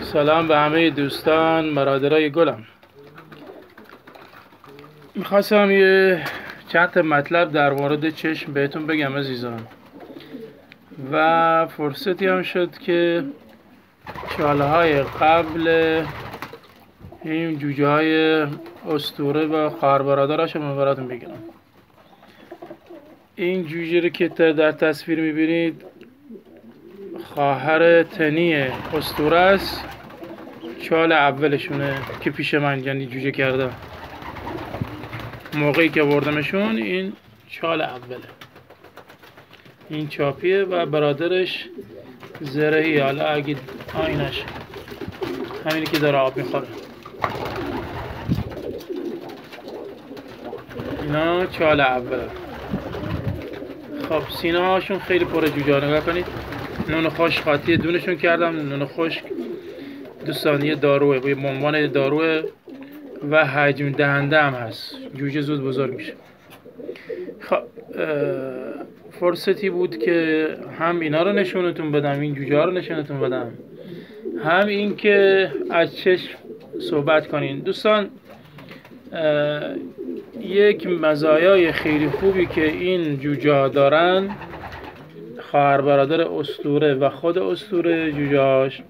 سلام به همه دوستان برادرای گلم. میخواستم یه چند تا مطلب در مورد چشم بهتون بگم عزیزان، و فرصتی هم شد که چاله های قبل این جوجه های اسطوره و خواهر برادرش رو براتون بگم. این جوجه رو که در تصویر میبینید خواهر تنی اسطوره است، چال اولشونه که پیش من یعنی جوجه کرده. موقعی که بردمشون این چال اوله، این چاپیه و برادرش زرهی، حالا اگه آینش همینی که داره آب میخوره. اینا چال اوله. خب سینه هاشون خیلی پر جوجه، نگاه کنید. نون خشک قاطی دونشون کردم. نون خشک دوستانی داروه، به عنوان داروه و حجم دهنده هم هست. جوجه زود بزرگ میشه. خب فرصتی بود که هم اینا رو نشونتون بدم، این جوجه ها رو نشونتون بدم، هم این که از چشم صحبت کنین. دوستان یک مزایای خیلی خوبی که این جوجه ها دارن، خواهر برادر اسطوره و خود اسطوره جوجه‌هاش،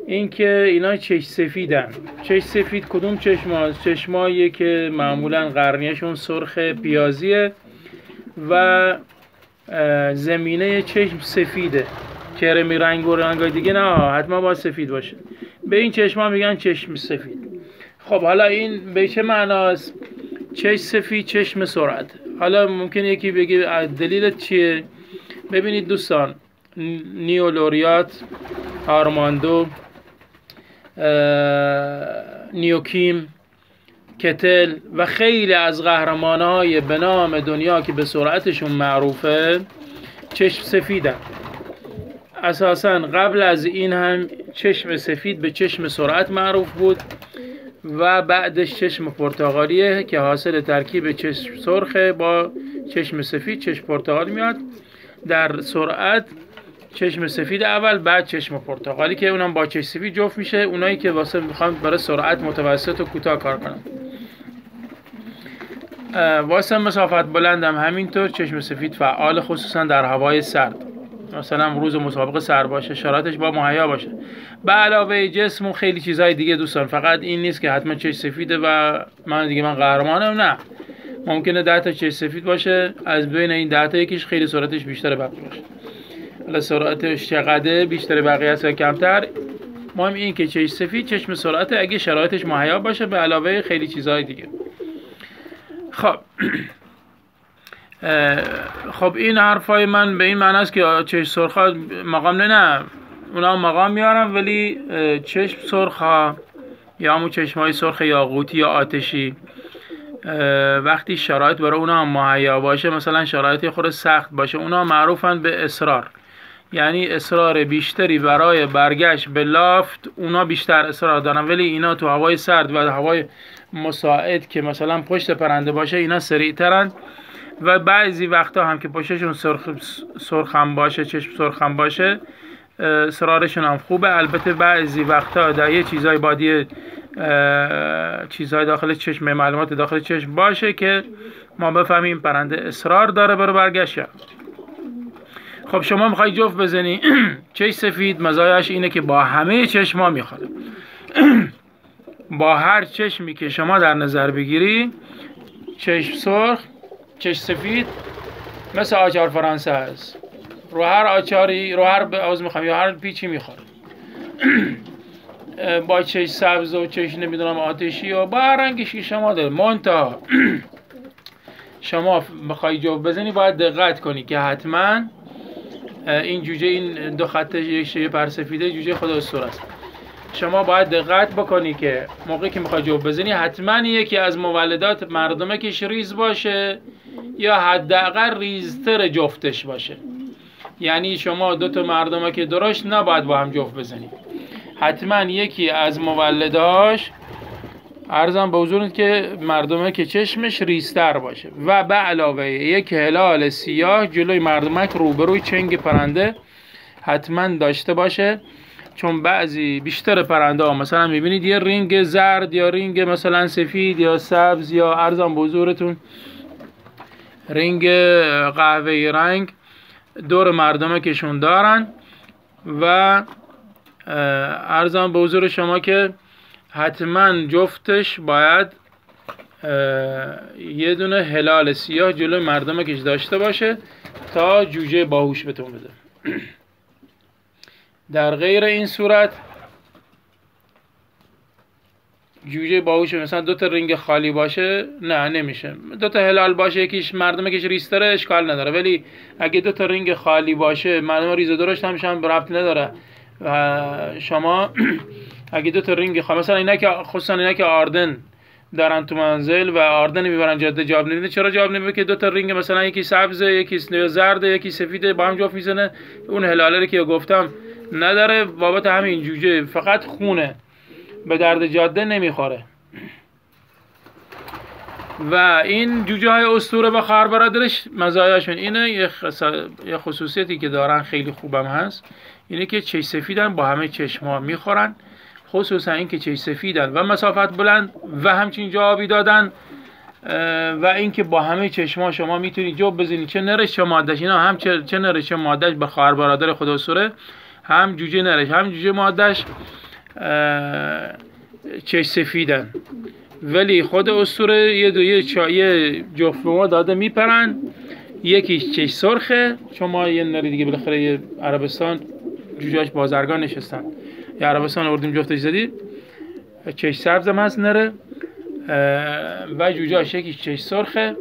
این که اینا چشم سفیدن. چشم سفید کدوم چشم هاست؟ چشمایی که معمولا قرنیشون سرخ پیازیه و زمینه چشم سفیده. کرمی رنگ و رنگای دیگه نه، حتما باید سفید باشه. به این چشم ها میگن چشم سفید. خب حالا این به چه معناست؟ چشم سفید، چشم سرعت. حالا ممکنه یکی بگه دلیل چیه؟ ببینید دوستان، نیو لوریات، آرماندو، نیوکیم، کتل و خیلی از قهرمانهای به نام دنیا که به سرعتشون معروفه چشم سفیدن. اساسا قبل از این هم چشم سفید به چشم سرعت معروف بود و بعدش چشم پرتغالیه که حاصل ترکیب چشم سرخ با چشم سفید، چشم پرتغالی میاد. در سرعت چشم سفید اول، بعد چشم پرتغالی که اونم با چشم سفید جفت میشه. اونایی که واسه میخوان برای سرعت متوسط و کوتاه کار کنن. واسه مسافت بلندم همینطور چشم سفید فعال، خصوصا در هوای سرد. مثلا روز مسابقه سرد باشه شرایطش با مهیا باشه. به علاوه جسم و خیلی چیزهای دیگه دوستان، فقط این نیست که حتما چشم سفیده و من قهرمانم. نه، ممکنه 10 تا چشم سفید باشه، از بین این 10 تا یکیش خیلی سرعتش بیشتر بقیه باشه. حالا سرعتش چقدر بیشتر بقیه است یا کمتر، مهم این که چشم سفید چشم سرعت اگه شرایطش مهیا باشه، به علاوه خیلی چیزهای دیگه. خب خب این حرفای من به این معنی است که چشم سرخا مقام نه اونا مقام میارن، ولی چشم سرخا یا همون چشمای سرخ یاقوتی یا آتشی وقتی شرایط برای اونا هم مهیا باشه، مثلا شرایط خود سخت باشه، اونا معروفن به اصرار، یعنی اصرار بیشتری برای برگشت به لافت. اونا بیشتر اصرار دارن، ولی اینا تو هوای سرد و هوای مساعد که مثلا پشت پرنده باشه اینا سریعترن و بعضی وقتا هم که پشتشون سرخ هم باشه، چشم سرخ هم باشه، اصرارشون هم خوبه. البته بعضی وقتا در یه چیزای بادی، چیزهای داخل چشم، معلومات داخل چشم باشه که ما بفهمیم پرنده اصرار داره برای برگشت. خب شما میخوای جفت بزنی چشم سفید مزایاش اینه که با همه چشما میخوره. با هر چشمی که شما در نظر بگیری، چشم سرخ، چشم سفید مثل آچار فرانسه هست. رو هر آچاری، رو هر یا هر پیچی میخوره. با چشم سبز و چشم نمیدونم آتشی و با هر رنگی که شما داره. منتها شما بخوای جفت بزنی باید دقت کنی که حتما این جوجه، این دو خط یک پرسفیده جوجه خود اسطوره است. شما باید دقت بکنی که موقعی که میخوای جفت بزنی حتما یکی از مولدات مردمکش ریز باشه یا حداقل ریزتر جفتش باشه. یعنی شما 2 تا مردمک درشت نباید با هم جفت بزنی، حتما یکی از مولداش عرضم به حضورت که مردمک چشمش ریزتر باشه و به علاوه یک هلال سیاه جلوی مردمک روبروی چنگ پرنده حتما داشته باشه چون بعضی بیشتر پرنده ها مثلا میبینید یه رینگ زرد یا رینگ مثلا سفید یا سبز یا ارزم به حضورتون رینگ قهوه‌ای رنگ دور مردمه کشون دارن و ارزم به حضور شما که حتما جفتش باید یه دونه هلال سیاه جلوی مردمه کش داشته باشه تا جوجه باهوش بهتون بده. در غیر این صورت جوجه باهوش مثلا دو تا رینگ خالی باشه نه نمیشه. دو تا هلال باشه یکیش مردمه کش ریستره اشکال نداره، ولی اگه دو تا رینگ خالی باشه مردم ریزه درشت همش هم ربط نداره. و شما اگه دو تا رینگ خالی مثلا اینا که خصوصا اینا که آردن دارن تو منزل و آردن میبرن جاده جواب نمیده، چرا جواب نمیده؟ که دو تا رینگ مثلا یکی سبز یکی زرد یکی سفید با هم جفت میزنه، اون هلاله رو که گفتم نداره. بابت همین جوجه فقط خونه به درد جاده نمیخوره. و این جوجه های اسطوره و خواهر برادرش مزایاشون اینه، یه خصوصیتی که دارن خیلی خوبم هست اینه که چش سفیدن، با همه چشما میخورن، خصوصا این که چش سفیدن و مسافت بلند و همچین جوابی دادن و اینکه با همه چشما شما میتونید جواب بزنید، چه نرش چه مادهش. اینا هم چه نرش چه مادهش به خواهر برادر خود اسطوره، هم جوجه نرش هم جوجه مادهش چش سفیدن. ولی خود اسطوره یه جفت به ما داده میپرن، یکیش چش سرخه، شما یه نری دیگه بالاخره عربستان جوجهاش بازرگان نشستن، یا عربستان آوردیم جفتش زدید. چش سبز هم هست نره و جوجهاش یکیش چش سرخه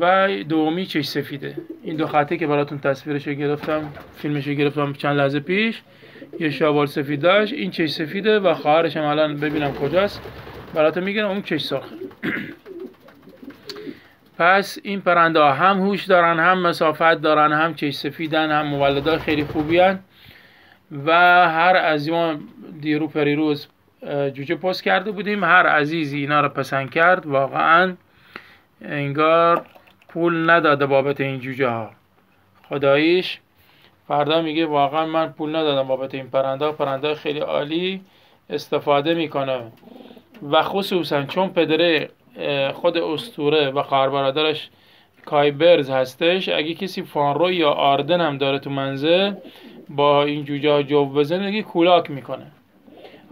و دومی چش سفیده. این دو خطه که براتون تصویرشو گرفتم، فیلمشو گرفتم چند لحظه پیش، یه شابال سفید داشت، این چش سفیده و خواهرش هم الان ببینم کجاست براتون میگم، اون چش سرخه. پس این پرنده ها هم هوش دارن، هم مسافت دارن، هم چش سفیدن، هم مولدات خیلی خوبی هن. و هر از ما دیرو پریروز جوجه پست کرده بودیم، هر عزیزی اینا رو پسند کرد، واقعا انگار پول نداده بابت این جوجه ها. خداییش فردا میگه واقعا من پول ندادم بابت این پرنده خیلی عالی استفاده میکنه. و خصوصا چون پدره خود اسطوره و خواهر برادرش کایبرز هستش، اگه کسی فانرو یا آردن هم داره تو منزل با این جوجه ها جوب بزنه دیگه کولاک میکنه.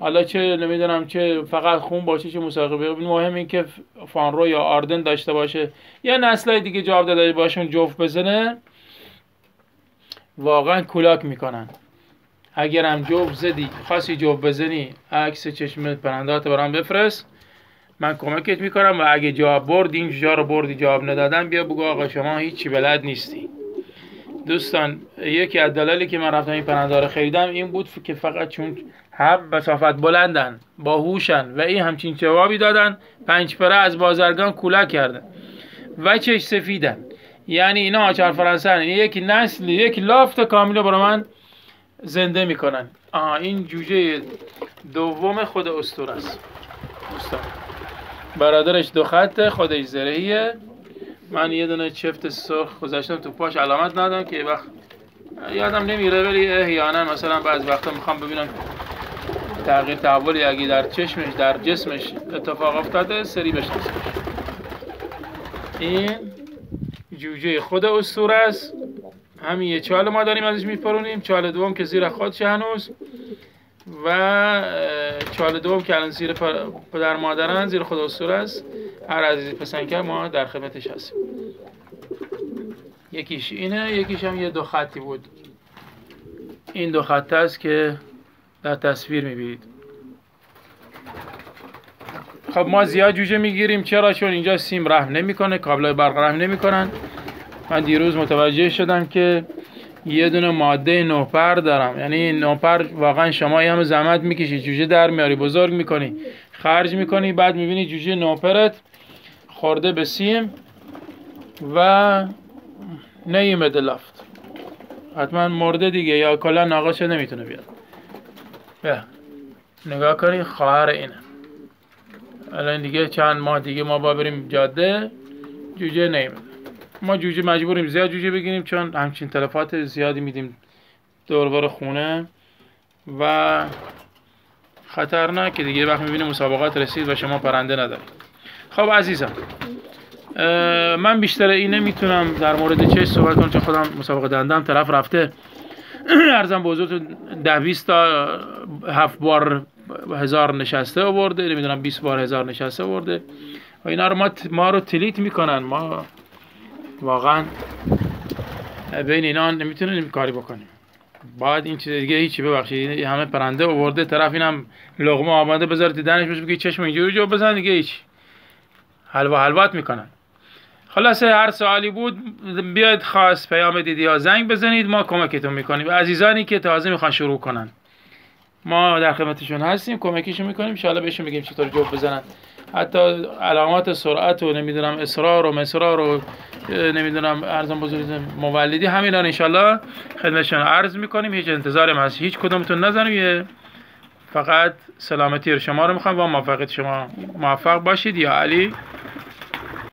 حالا چه نمیدونم چه فقط خون باشه چه مسابقه، مهم این که فانرو یا آردن داشته باشه یا نسلای دیگه جواب داده باشون جوب بزنه، واقعا کولاک میکنن. اگر هم جوب زدی خاصی جوب بزنی عکس چشم پرندات برام بفرست، من کمکت میکنم. و اگه جواب بردی این جا رو بردی جواب ندادن، بیا بگو آقا شما هیچی بلد نیستی. دوستان یکی از دلایلی که من رفتم این پرنده رو خریدم این بود که فقط چون هم مسافت بلندن باهوشن و این همچین جوابی دادن، 5 پره از بازرگان کولاک کردن و چش سفیدن، یعنی اینا آچار فرانسه یک نسل یک لافت کامل برای من زنده میکنن. این جوجه دوم خود اسطوره است دوستان، برادرش دو خطه، خودش زرهیه. من یه دونه چفت سرخ گذاشتم تو پاش، علامت ندادم که وقت یادم نمیره، ولی احیانا مثلا بعض وقتا میخوام ببینم تغییر تحولی اگه در چشمش در جسمش اتفاق افتاده سری بشناسم. این جوجه خود اسطوره است، همین یه چال ما داریم ازش میپرونیم، چال دوم که زیر خودشه هنوز و چال دوم که الان زیر پدر مادرن زیر خود اسطوره است. هر عزیزی پسند کرد ما در خدمتش هستیم. یکیش اینه، یکیش هم یه دو خطی بود. این دو خط است که در تصویر میبینید. خب ما زیاد جوجه میگیریم، چرا؟ چون اینجا سیم رحم نمیکنه، کابلای برق رحم نمیکنن. من دیروز متوجه شدم که یه دونه ماده نوپر دارم، یعنی نوپر واقعا شما یه همه زحمت میکشی جوجه در میاری، بزرگ میکنی، خرج میکنی، بعد میبینی جوجه نوپرت خورده به سیم و نیومده لافت، حتما مرده دیگه یا کلا ناقص نمیتونه بیاد. نگاه کنی خواهر اینه. الان دیگه چند ماه دیگه ما با بریم جاده جوجه نیومده. ما جوجه مجبوریم زیاد جوجه بگیریم چون همچین تلفات زیادی میدیم دور بر خونه و خطرناکه دیگه. وقتی میبینی مسابقات رسید و شما پرنده ندارید. خب عزیزم، من بیشتر اینه میتونم در مورد چش صحبت کنم چون خودم مسابقه دندم طرف رفته ارزم به حضورتون 10-20 تا 7 بار 1000 نشسته آورده، نمیدونم 20 بار 1000 نشسته آورده و اینا رو ما رو تلیت میکنن. ما واقعا بین اینا نمیتونیم کاری بکنیم. بعد این چیز دیگه هیچی، ببخشید همه پرنده آورده، طرف اینم لقمه آماده بذاره تو دهنش بشه بگی چشم اینجوری جو بزن دیگه، هیچ حلوات میکنن. خلاصه هر سوالی بود بیاید خاص پیام دیدی یا زنگ بزنید، ما کمکتون میکنیم. عزیزانی که تازه میخوان شروع کنن ما در خدمتشون هستیم، کمکشون میکنیم، ان شاءالله بهشون میگیم چطور جواب بزنن. حتی علامات سرعت و نمیدونم اصرار و مسرار و نمیدونم ارزم بزرگی مولدی همینا ان شاءالله خدمتشون عرض میکنیم. هیچ انتظاری هم هست هیچ کدومتون نزنیم، فقط سلامتی شما رو میخوام و موفقیت شما. موفق باشید. یا علی.